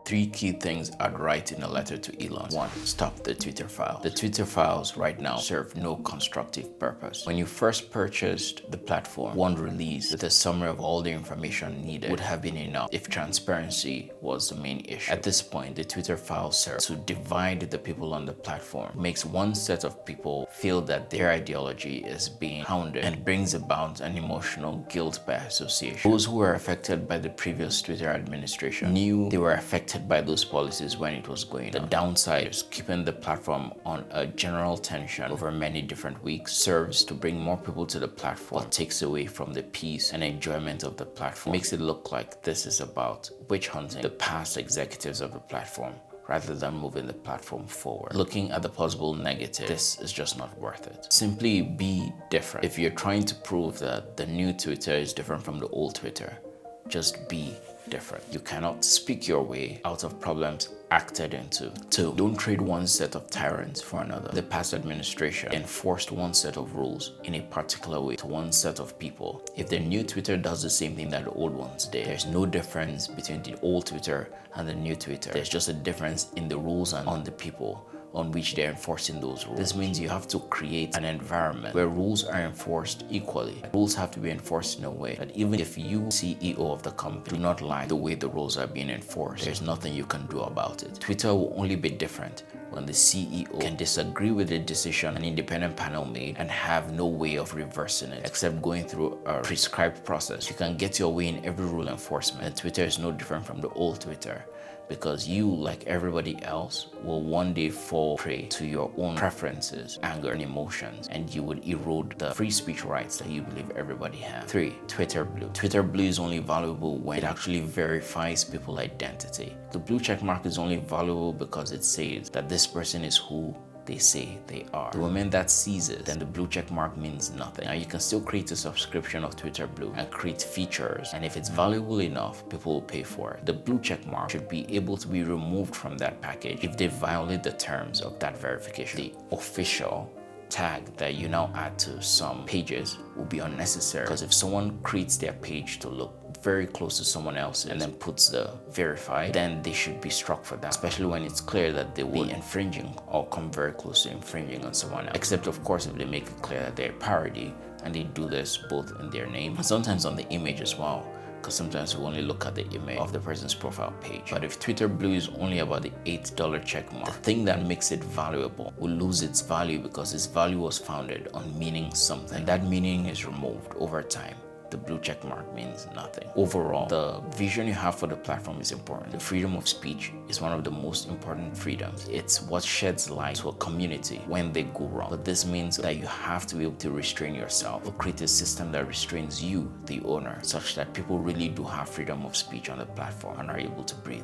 Three key things I'd write in a letter to Elon. 1. Stop the Twitter files. The Twitter files right now serve no constructive purpose. When you first purchased the platform, one release with a summary of all the information needed would have been enough if transparency was the main issue. At this point, the Twitter files serve to divide the people on the platform, makes one set of people feel that their ideology is being hounded, and brings about an emotional guilt by association. Those who were affected by the previous Twitter administration knew they were affected by those policies when it was going on. The downside is keeping the platform on a general tension over many different weeks serves to bring more people to the platform, but takes away from the peace and enjoyment of the platform. Makes it look like this is about witch hunting the past executives of the platform rather than moving the platform forward. Looking at the possible negative, this is just not worth it. Simply be different. If you're trying to prove that the new Twitter is different from the old Twitter, just be different. You cannot speak your way out of problems acted into. 2. Don't trade one set of tyrants for another. The past administration enforced one set of rules in a particular way to one set of people. If the new Twitter does the same thing that the old ones did, there's no difference between the old Twitter and the new Twitter. There's just a difference in the rules and on the people on which they're enforcing those rules. This means you have to create an environment where rules are enforced equally. Rules have to be enforced in a way that even if you, CEO of the company, do not like the way the rules are being enforced, there's nothing you can do about it. Twitter will only be different when the CEO can disagree with the decision an independent panel made and have no way of reversing it except going through a prescribed process. You can get your way in every rule enforcement, and Twitter is no different from the old Twitter, because you, like everybody else, will one day fall prey to your own preferences, anger, and emotions, and you would erode the free speech rights that you believe everybody has. 3. Twitter Blue. Twitter Blue is only valuable when it actually verifies people's identity. The blue check mark is only valuable because it says that this person is who they say they are. The moment that ceases, then the blue check mark means nothing. Now you can still create a subscription of Twitter Blue and create features, and if it's valuable enough, people will pay for it. The blue check mark should be able to be removed from that package if they violate the terms of that verification. The official tag that you now add to some pages will be unnecessary, because if someone creates their page to look very close to someone else and then puts the verified, then they should be struck for that, especially when it's clear that they will be infringing or come very close to infringing on someone else. Except of course if they make it clear that they're a parody, and they do this both in their name and sometimes on the image as well, because sometimes we only look at the image of the person's profile page. But if Twitter Blue is only about the $8 check mark, the thing that makes it valuable will lose its value because its value was founded on meaning something, and that meaning is removed over time. The blue check mark means nothing. Overall, the vision you have for the platform is important. The freedom of speech is one of the most important freedoms. It's what sheds light to a community when they go wrong. But this means that you have to be able to restrain yourself, or create a system that restrains you, the owner, such that people really do have freedom of speech on the platform and are able to breathe.